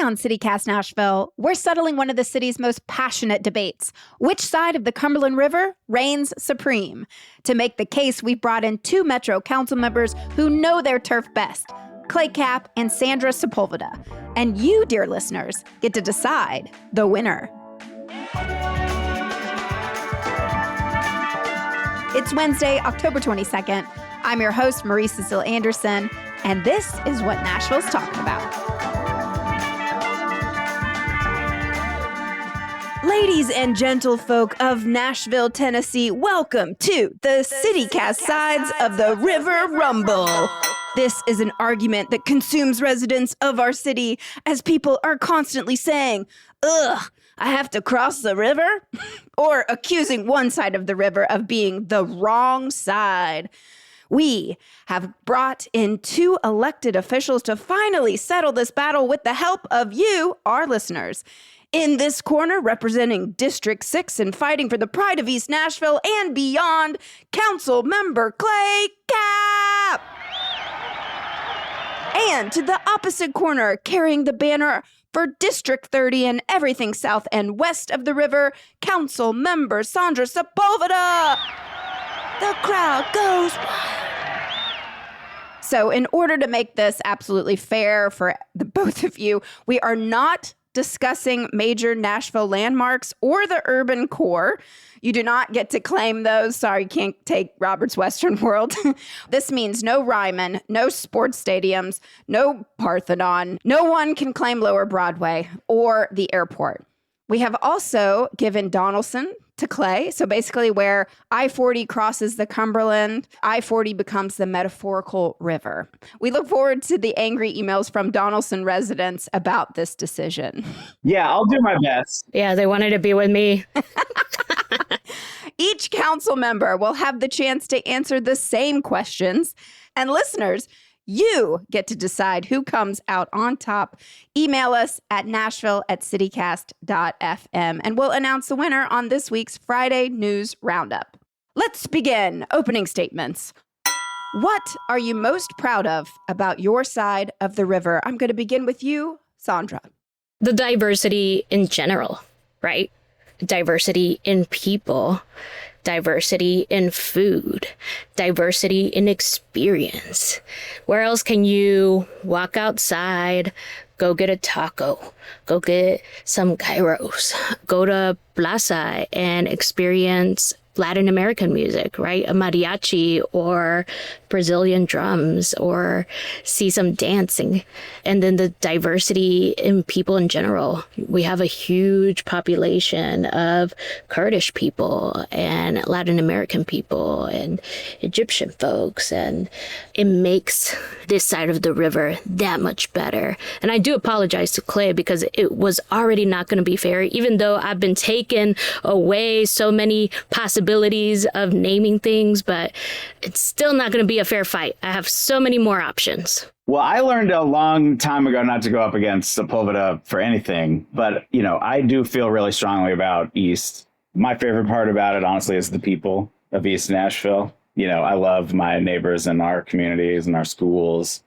on CityCast Nashville, we're settling one of the city's most passionate debates. Which side of the Cumberland River reigns supreme? To make the case, we've brought in two Metro Council members who know their turf best, Clay Capp and Sandra Sepulveda. And you, dear listeners, get to decide the winner. It's Wednesday, October 22nd. I'm your host, Marie Cecile Anderson, and this is what Nashville's talking about. Ladies and gentlefolk of Nashville, Tennessee, welcome to the CityCast Sides of the River Rumble. This is an argument that consumes residents of our city as people are constantly saying, ugh, I have to cross the river, or accusing one side of the river of being the wrong side. We have brought in two elected officials to finally settle this battle with the help of you, our listeners. In this corner, representing District 6 and fighting for the pride of East Nashville and beyond, Council Member Clay Capp. And to the opposite corner, carrying the banner for District 30 and everything south and west of the river, Council Member Sandra Sepulveda. The crowd goes wild. So in order to make this absolutely fair for the both of you, we are not discussing major Nashville landmarks or the urban core. You do not get to claim those. Sorry, you can't take Robert's Western World. This means no Ryman, no sports stadiums, no Parthenon. No one can claim Lower Broadway or the airport. We have also given Donaldson to Clay. So basically where I-40 crosses the Cumberland, I-40 becomes the metaphorical river. We look forward to the angry emails from Donaldson residents about this decision. Yeah, I'll do my best. Yeah, they wanted to be with me. Each council member will have the chance to answer the same questions. And listeners, you get to decide who comes out on top. Email us at nashville@citycast.fm, and we'll announce the winner on this week's Friday News Roundup. Let's begin. Opening statements. What are you most proud of about your side of the river? I'm going to begin with you, Sandra. The diversity in general, right? Diversity in people, diversity in food, diversity in experience. Where else can you walk outside, go get a taco, go get some gyros, go to Plaza and experience Latin American music, right? A mariachi or Brazilian drums, or see some dancing. And then the diversity in people in general. We have a huge population of Kurdish people and Latin American people and Egyptian folks. And it makes this side of the river that much better. And I do apologize to Clay because it was already not going to be fair, even though I've been taken away so many possibilities of naming things, but it's still not going to be a fair fight. I have so many more options. Well, I learned a long time ago not to go up against Sepulveda for anything, but, I do feel really strongly about East. My favorite part about it, honestly, is the people of East Nashville. I love my neighbors and our communities and our schools,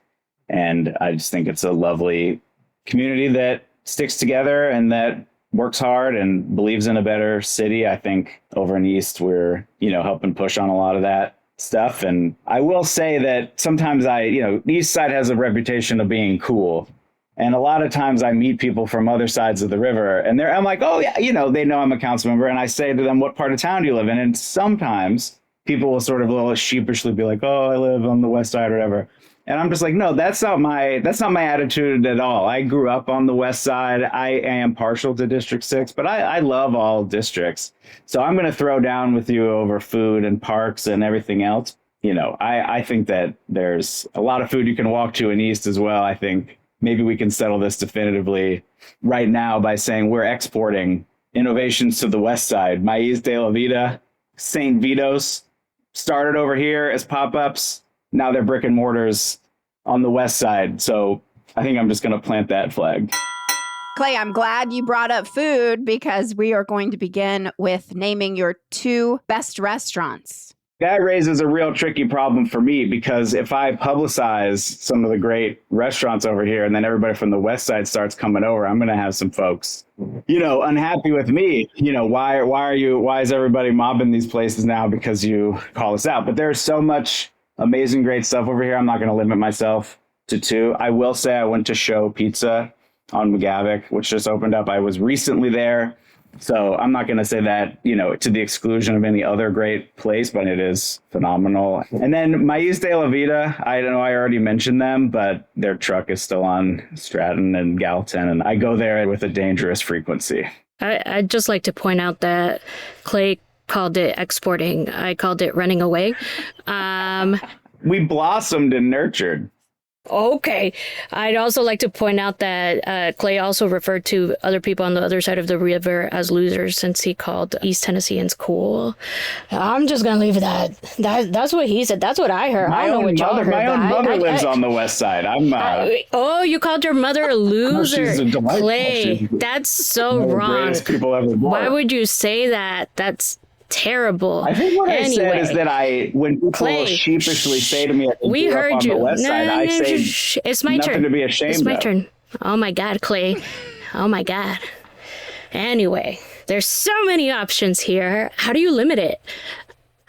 and I just think it's a lovely community that sticks together and that works hard and believes in a better city. I think over in East, we're, helping push on a lot of that stuff. And I will say that sometimes the East Side has a reputation of being cool. And a lot of times I meet people from other sides of the river and I'm like, oh yeah, they know I'm a council member. And I say to them, what part of town do you live in? And sometimes people will sort of a little sheepishly be like, oh, I live on the West Side or whatever. And I'm just like, no, that's not my attitude at all. I grew up on the West Side. I am partial to District 6, but I love all districts. So I'm going to throw down with you over food and parks and everything else. I think that there's a lot of food you can walk to in East as well. I think maybe we can settle this definitively right now by saying we're exporting innovations to the West Side. Maíz de la Vida, St. Vito's started over here as pop-ups. Now they're brick and mortars on the West Side. So I think I'm just going to plant that flag. Clay, I'm glad you brought up food because we are going to begin with naming your two best restaurants. That raises a real tricky problem for me because if I publicize some of the great restaurants over here and then everybody from the West Side starts coming over, I'm going to have some folks, unhappy with me. Why is everybody mobbing these places now because you call us out? But there's so much amazing, great stuff over here. I'm not going to limit myself to two. I will say I went to Show Pizza on McGavick, which just opened up. I was recently there. So I'm not going to say that, to the exclusion of any other great place, but it is phenomenal. And then Maíz de la Vida, I know I already mentioned them, but their truck is still on Stratton and Gallatin, and I go there with a dangerous frequency. I'd just like to point out that Clay called it exporting. I called it running away. We blossomed and nurtured. Okay. I'd also like to point out that Clay also referred to other people on the other side of the river as losers since he called East Tennesseans cool. I'm just going to leave it at that. That's what he said. That's what I heard. I don't know what y'all heard. My own mother lives on the West Side. You called your mother a loser? She's a delightful. Clay, that's so wrong. One of the greatest people ever born. Why would you say that? That's terrible. I think what I said is that when people sheepishly say to me, we heard you. On the West Side, I say it's my nothing turn. To be ashamed it's my of. turn. Oh my God, Clay. Oh my God. Anyway, there's so many options here. How do you limit it?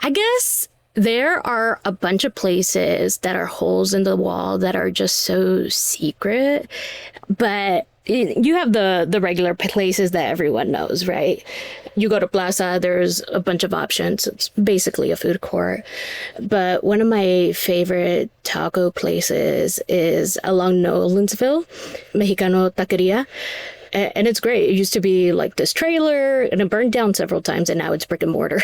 I guess there are a bunch of places that are holes in the wall that are just so secret, but you have the regular places that everyone knows, right? You go to Plaza, there's a bunch of options. It's basically a food court. But one of my favorite taco places is along Nolensville, Mexicano Taqueria. And it's great. It used to be like this trailer and it burned down several times and now it's brick and mortar.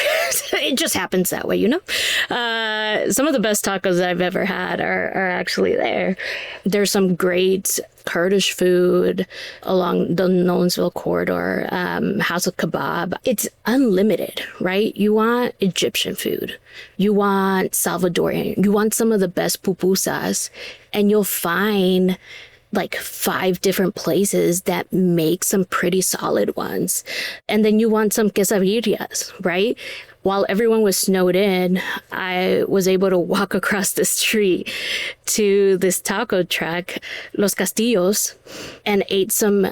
It just happens that way, Some of the best tacos I've ever had are actually there. There's some great Kurdish food along the Nolensville corridor, House of Kebab. It's unlimited, right? You want Egyptian food. You want Salvadorian. You want some of the best pupusas. And you'll find like 5 different places that make some pretty solid ones. And then you want some quesadillas, right? While everyone was snowed in, I was able to walk across the street to this taco truck, Los Castillos, and ate some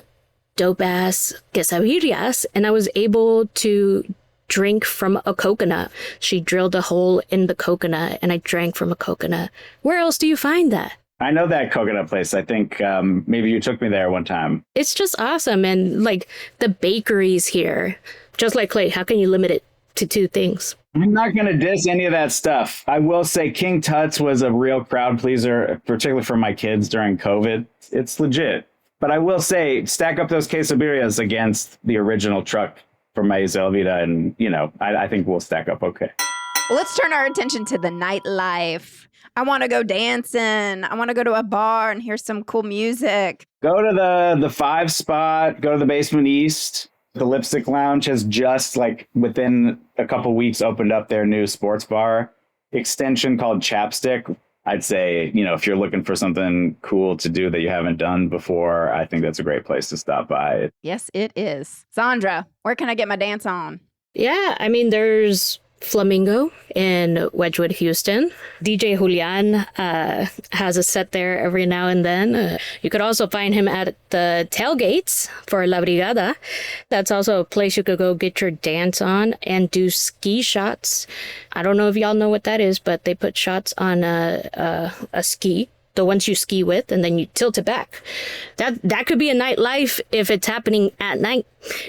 dope-ass quesadillas. And I was able to drink from a coconut. She drilled a hole in the coconut and I drank from a coconut. Where else do you find that? I know that coconut place. I think maybe you took me there one time. It's just awesome. And like the bakeries here, just like Clay, how can you limit it to 2 things? I'm not going to diss any of that stuff. I will say King Tut's was a real crowd pleaser, particularly for my kids during COVID. It's legit. But I will say, stack up those quesadillas against the original truck from Maíz de la Vida, and, I think we'll stack up okay. Let's turn our attention to the nightlife. I want to go dancing. I want to go to a bar and hear some cool music. Go to the 5 spot. Go to the Basement East. The Lipstick Lounge has just within a couple weeks opened up their new sports bar extension called Chapstick. I'd say, if you're looking for something cool to do that you haven't done before, I think that's a great place to stop by. Yes, it is. Sandra, where can I get my dance on? Yeah, there's Flamingo in Wedgwood, Houston. DJ Julian has a set there every now and then. You could also find him at the tailgates for La Brigada. That's also a place you could go get your dance on and do ski shots. I don't know if y'all know what that is, but they put shots on a ski, the ones you ski with, and then you tilt it back. That could be a nightlife if it's happening at night.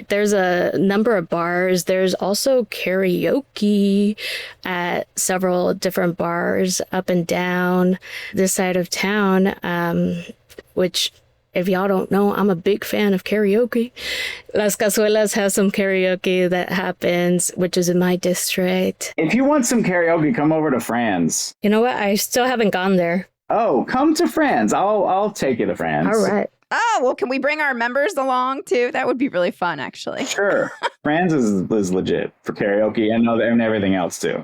There's a number of bars. There's also karaoke at several different bars up and down this side of town, which, if y'all don't know, I'm a big fan of karaoke. Las Cazuelas has some karaoke that happens, which is in my district. If you want some karaoke, come over to Fran's. You know what? I still haven't gone there. Oh, come to Fran's. I'll take you to Fran's. All right. Oh, well, can we bring our members along too? That would be really fun, actually. Sure. Fran's is legit for karaoke and everything else too.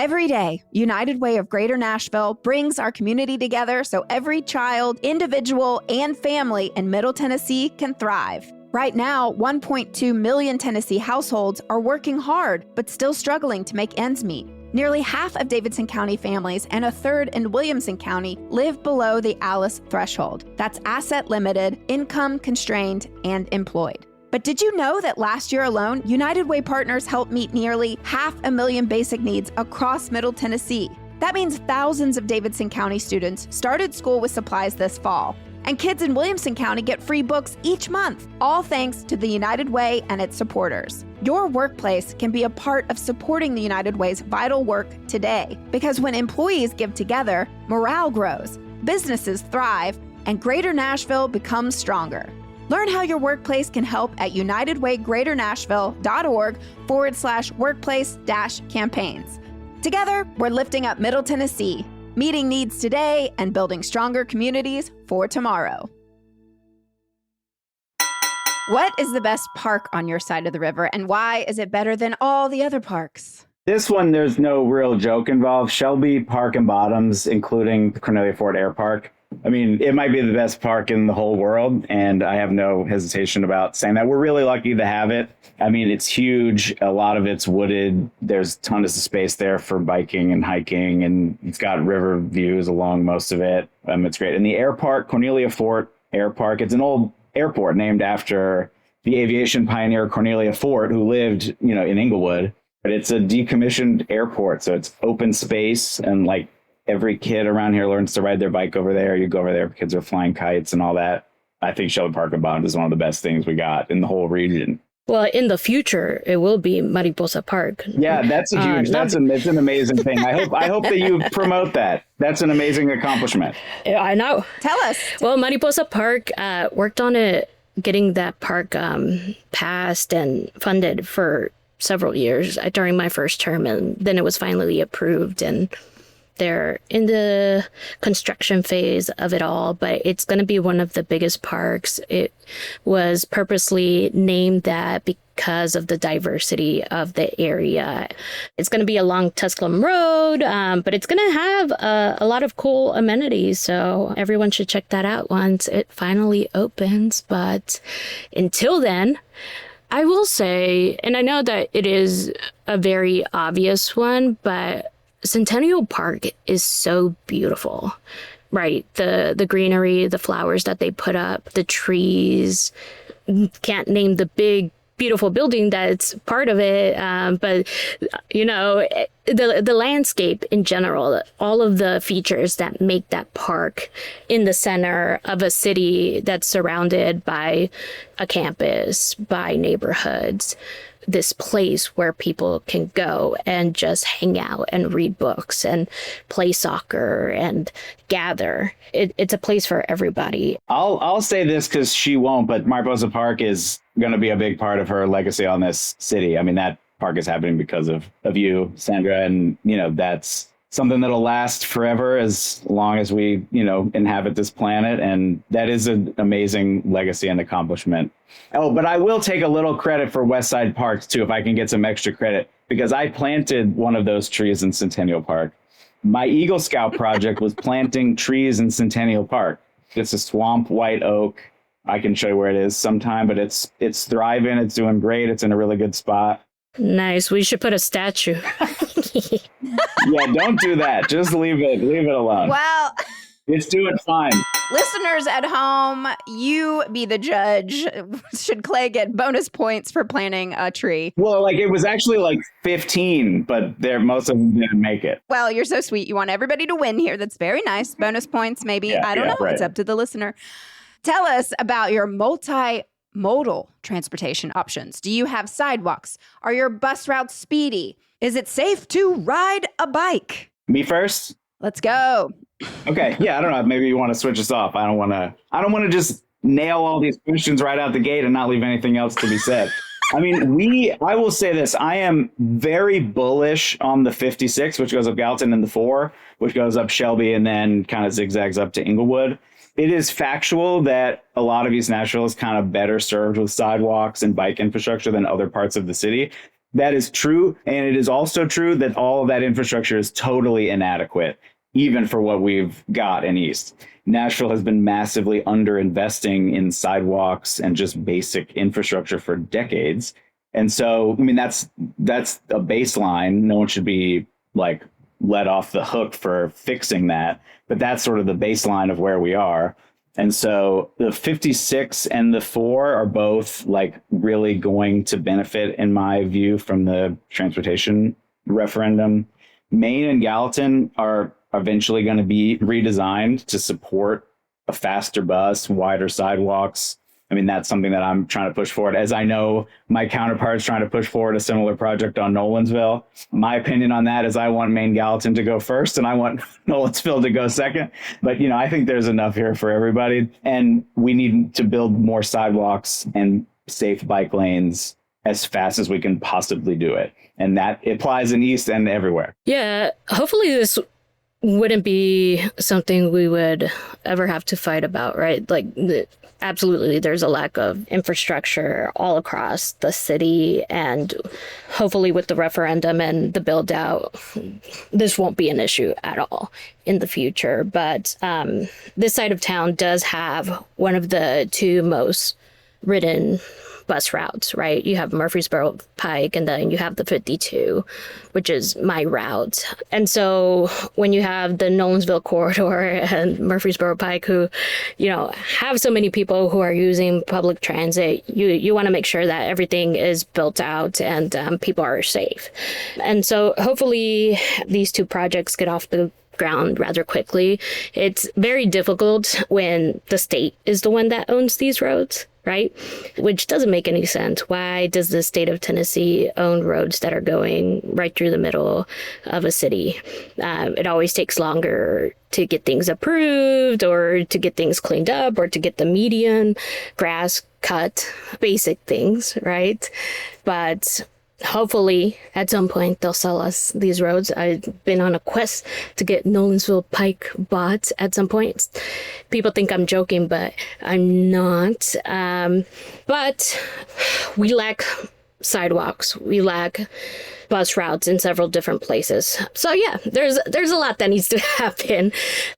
Every day, United Way of Greater Nashville brings our community together so every child, individual, and family in Middle Tennessee can thrive. Right now, 1.2 million Tennessee households are working hard but still struggling to make ends meet. Nearly half of Davidson County families and a third in Williamson County live below the ALICE threshold. That's asset limited, income constrained, and employed. But did you know that last year alone, United Way partners helped meet nearly 500,000 basic needs across Middle Tennessee? That means thousands of Davidson County students started school with supplies this fall. And kids in Williamson County get free books each month, all thanks to the United Way and its supporters. Your workplace can be a part of supporting the United Way's vital work today, because when employees give together, morale grows, businesses thrive, and Greater Nashville becomes stronger. Learn how your workplace can help at unitedwaygreaternashville.org/workplace-campaigns. Together, we're lifting up Middle Tennessee, meeting needs today and building stronger communities for tomorrow. What is the best park on your side of the river, and why is it better than all the other parks? This one, there's no real joke involved. Shelby Park and Bottoms, including Cornelia Ford Air Park. I mean, it might be the best park in the whole world, and I have no hesitation about saying that. We're really lucky to have it. I mean, it's huge. A lot of it's wooded. There's tons of space there for biking and hiking, and it's got river views along most of it. It's great. And the air park, Cornelia Fort Air Park, it's an old airport named after the aviation pioneer Cornelia Fort, who lived, in Inglewood. But it's a decommissioned airport, so it's open space, and like every kid around here learns to ride their bike over there. You go over there, kids are flying kites and all that. I think Shelby Park and Bond is one of the best things we got in the whole region. Well, in the future, it will be Mariposa Park. Yeah, that's a huge, it's an amazing thing. I hope that you promote that. That's an amazing accomplishment. I know. Tell us. Well, Mariposa Park worked on it, getting that park passed and funded for several years during my first term, and then it was finally approved, and they're in the construction phase of it all, but it's going to be one of the biggest parks. It was purposely named that because of the diversity of the area. It's going to be along Tusculum Road, but it's going to have a lot of cool amenities, so everyone should check that out once it finally opens. But until then, I will say, and I know that it is a very obvious one, but Centennial Park is so beautiful, right? The greenery, the flowers that they put up, the trees. Can't name the big, beautiful building that's part of it, but the landscape in general, all of the features that make that park in the center of a city that's surrounded by a campus, by neighborhoods. This place where people can go and just hang out and read books and play soccer and gather. It's a place for everybody. I'll say this because she won't, but Mariposa Park is going to be a big part of her legacy on this city. I mean, that park is happening because of you, Sandra, and that's something that'll last forever as long as we, inhabit this planet. And that is an amazing legacy and accomplishment. Oh, but I will take a little credit for West Side Parks, too, if I can get some extra credit, because I planted one of those trees in Centennial Park. My Eagle Scout project was planting trees in Centennial Park. It's a swamp white oak. I can show you where it is sometime, but it's thriving. It's doing great. It's in a really good spot. Nice. We should put a statue. Yeah, don't do that. Just leave it alone. Well, it's doing fine. Listeners at home, you be the judge. Should Clay get bonus points for planting a tree? Well, it was actually 15, but most of them didn't make it. Well, you're so sweet. You want everybody to win here. That's very nice. Bonus points, maybe. Yeah, I don't know. Right. It's up to the listener. Tell us about your multimodal transportation options. Do you have sidewalks? Are your bus routes speedy? Is it safe to ride a bike? Me first? Let's go. Okay. Yeah, I don't know. Maybe you want to switch us off. I don't want to just nail all these questions right out the gate and not leave anything else to be said. I mean, I will say this. I am very bullish on the 56, which goes up Gallatin, and the 4, which goes up Shelby and then kind of zigzags up to Inglewood. It is factual that a lot of East Nashville is kind of better served with sidewalks and bike infrastructure than other parts of the city. That is true. And it is also true that all of that infrastructure is totally inadequate, even for what we've got in East. Nashville has been massively underinvesting in sidewalks and just basic infrastructure for decades. And so, I mean, that's a baseline. No one should be like let off the hook for fixing that. But that's sort of the baseline of where we are. And so the 56 and the 4 are both like really going to benefit, in my view, from the transportation referendum. Maine and Gallatin are eventually going to be redesigned to support a faster bus, wider sidewalks. I mean, that's something that I'm trying to push forward, as I know my counterparts trying to push forward a similar project on Nolensville. My opinion on that is I want Maine Gallatin to go first and I want Nolensville to go second. But, you know, I think there's enough here for everybody. And we need to build more sidewalks and safe bike lanes as fast as we can possibly do it. And that applies in East and everywhere. Yeah, hopefully this wouldn't be something we would ever have to fight about, right? Like, absolutely, there's a lack of infrastructure all across the city. And hopefully with the referendum and the build out, this won't be an issue at all in the future. But this side of town does have one of the 2 most ridden bus routes, right? You have Murfreesboro Pike, and then you have the 52, which is my route. And so when you have the Nolensville corridor and Murfreesboro Pike, who, you know, have so many people who are using public transit, you want to make sure that everything is built out and people are safe. And so hopefully these 2 projects get off the ground rather quickly. It's very difficult when the state is the one that owns these roads, right? Which doesn't make any sense. Why does the state of Tennessee own roads that are going right through the middle of a city? It always takes longer to get things approved or to get things cleaned up or to get the median grass cut, basic things, right? But hopefully, at some point, they'll sell us these roads. I've been on a quest to get Nolensville Pike bought at some point. People think I'm joking, but I'm not. But we lack sidewalks. We lack bus routes in several different places. So yeah, there's a lot that needs to happen.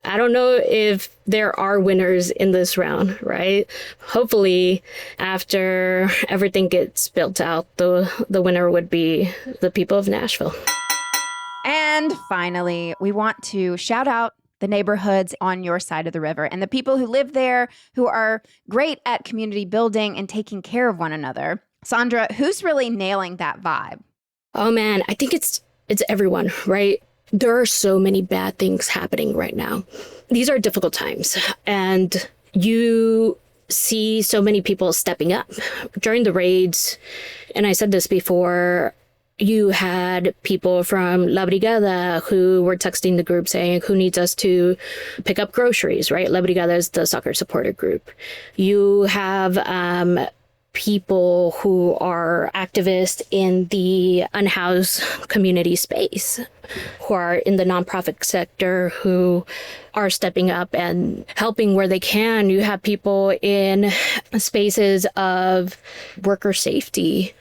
I don't know if there are winners in this round, right? Hopefully, after everything gets built out, the winner would be the people of Nashville. And finally, we want to shout out the neighborhoods on your side of the river and the people who live there, who are great at community building and taking care of one another. Sandra, who's really nailing that vibe? Oh man, I think it's everyone, right? There are so many bad things happening right now. These are difficult times, and you see so many people stepping up during the raids. And I said this before, you had people from La Brigada who were texting the group saying, who needs us to pick up groceries, right? La Brigada is the soccer supporter group. You have people who are activists in the unhoused community space, who are in the nonprofit sector, who are stepping up and helping where they can. You have people in spaces of worker safety.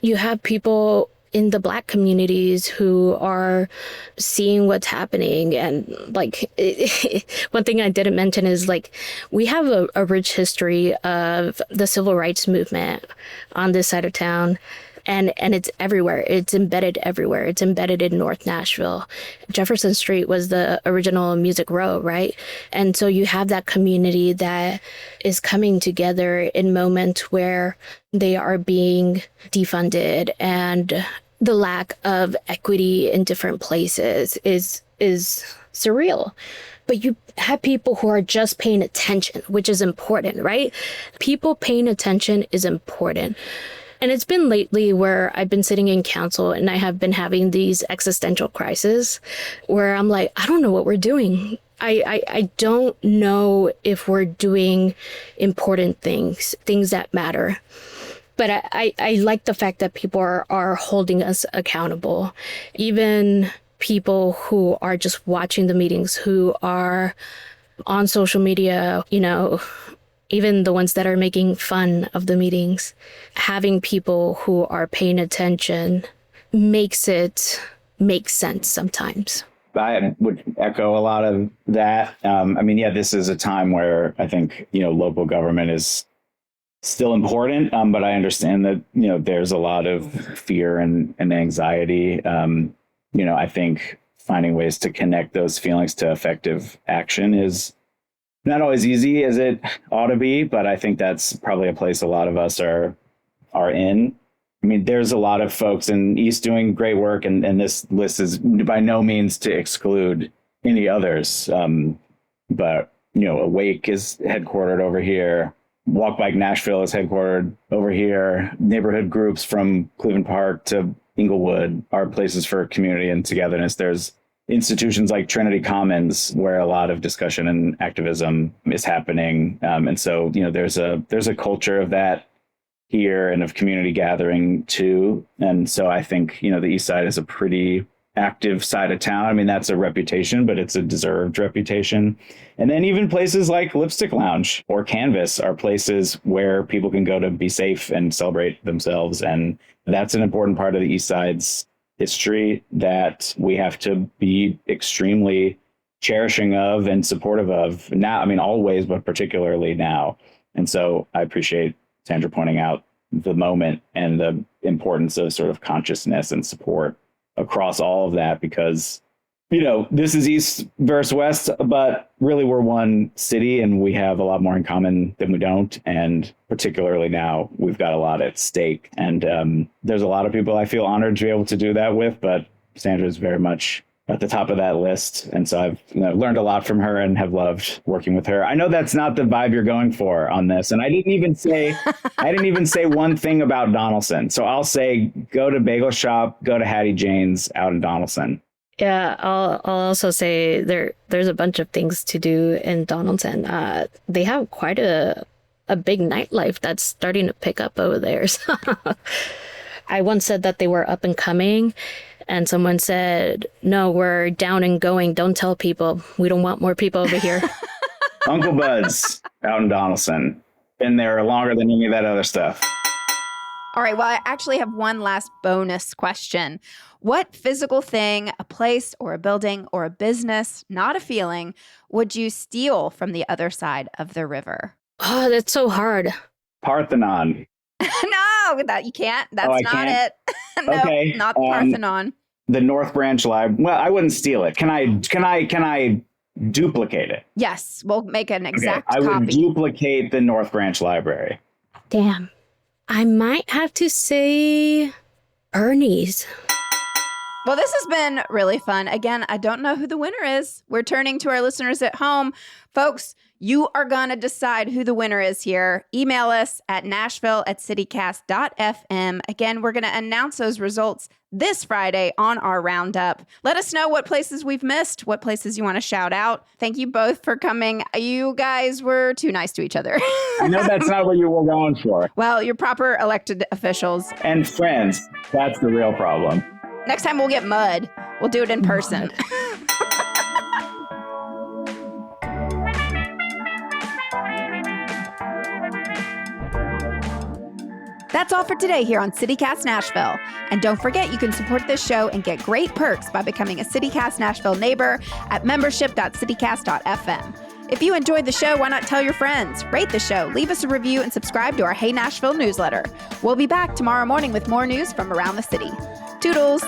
You have people in the Black communities who are seeing what's happening. And like, one thing I didn't mention is like, we have a rich history of the civil rights movement on this side of town. And it's everywhere. It's embedded everywhere. It's embedded in North Nashville. Jefferson Street was the original Music Row, right? And so you have that community that is coming together in moments where they are being defunded, and the lack of equity in different places is surreal. But you have people who are just paying attention, which is important, right? People paying attention is important. And it's been lately where I've been sitting in council and I have been having these existential crises where I'm like, I don't know what we're doing. I don't know if we're doing important things that matter. But I like the fact that people are holding us accountable. Even people who are just watching the meetings, who are on social media, you know, even the ones that are making fun of the meetings, having people who are paying attention makes it make sense sometimes. I would echo a lot of that. This is a time where I think, local government is still important, but I understand that, there's a lot of fear and anxiety. I think finding ways to connect those feelings to effective action is not always easy as it ought to be, but I think that's probably a place a lot of us are in. There's a lot of folks in East doing great work, and this list is by no means to exclude any others. But Awake is headquartered over here. Walk Bike Nashville is headquartered over here. Neighborhood groups from Cleveland Park to Inglewood are places for community and togetherness. There's institutions like Trinity Commons where a lot of discussion and activism is happening. And so, there's a culture of that here and of community gathering too. And so I think, the East Side is a pretty active side of town. That's a reputation, but it's a deserved reputation. And then even places like Lipstick Lounge or Canvas are places where people can go to be safe and celebrate themselves. And that's an important part of the East Side's history that we have to be extremely cherishing of and supportive of now. Always, but particularly now. And so I appreciate Sandra pointing out the moment and the importance of sort of consciousness and support across all of that, because, this is East versus West, but really we're one city and we have a lot more in common than we don't. And particularly now we've got a lot at stake. And there's a lot of people I feel honored to be able to do that with, but Sandra is very much at the top of that list. And so I've learned a lot from her and have loved working with her. I know that's not the vibe you're going for on this. And I didn't even say one thing about Donaldson. So I'll say, go to Bagel Shop, go to Hattie Jane's out in Donaldson. Yeah, I'll also say there's a bunch of things to do in Donaldson. They have quite a big nightlife that's starting to pick up over there. So I once said that they were up and coming, and someone said, "No, we're down and going. Don't tell people. We don't want more people over here." Uncle Bud's out in Donaldson. Been there longer than any of that other stuff. All right. Well, I actually have one last bonus question. What physical thing, a place or a building or a business, not a feeling, would you steal from the other side of the river? Oh, that's so hard. Parthenon. No, that you can't. That's not can't? it. No, Okay, not the Parthenon. The North Branch Library. Well, I wouldn't steal it. Can I duplicate it? Yes, we'll make an exact I would copy. duplicate the North Branch Library. Damn. I might have to say Ernie's. Well, this has been really fun. Again, I don't know who the winner is. We're turning to our listeners at home. Folks, you are going to decide who the winner is here. Email us at nashville@citycast.fm. Again, we're going to announce those results this Friday on our roundup. Let us know what places we've missed, what places you want to shout out. Thank you both for coming. You guys were too nice to each other. I know that's not what you were going for. Well, you're proper elected officials. And friends, that's the real problem. Next time we'll get mud. We'll do it in person. That's all for today here on CityCast Nashville. And don't forget, you can support this show and get great perks by becoming a CityCast Nashville neighbor at membership.citycast.fm. If you enjoyed the show, why not tell your friends? Rate the show, leave us a review, and subscribe to our Hey Nashville newsletter. We'll be back tomorrow morning with more news from around the city. Toodles!